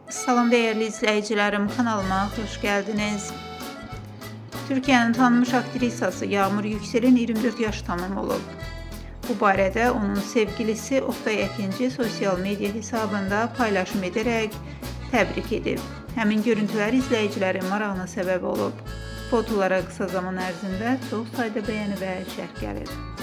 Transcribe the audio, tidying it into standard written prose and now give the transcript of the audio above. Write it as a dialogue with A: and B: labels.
A: Salam değerli izleyicilerim, kanalıma hoş geldiniz. Türkiye'nin tanınmış aktrisası Yağmur Yüksel'in 24 yaş tamam olub. Bu barədə onun sevgilisi Oktay Əkinci sosyal medya hesabında paylaşım ederek təbrik edib. Həmin görüntülər izləyicilərin marağına səbəb olub. Fotolara qısa zaman ərzində çox sayda bəyəni və şərh gəlir.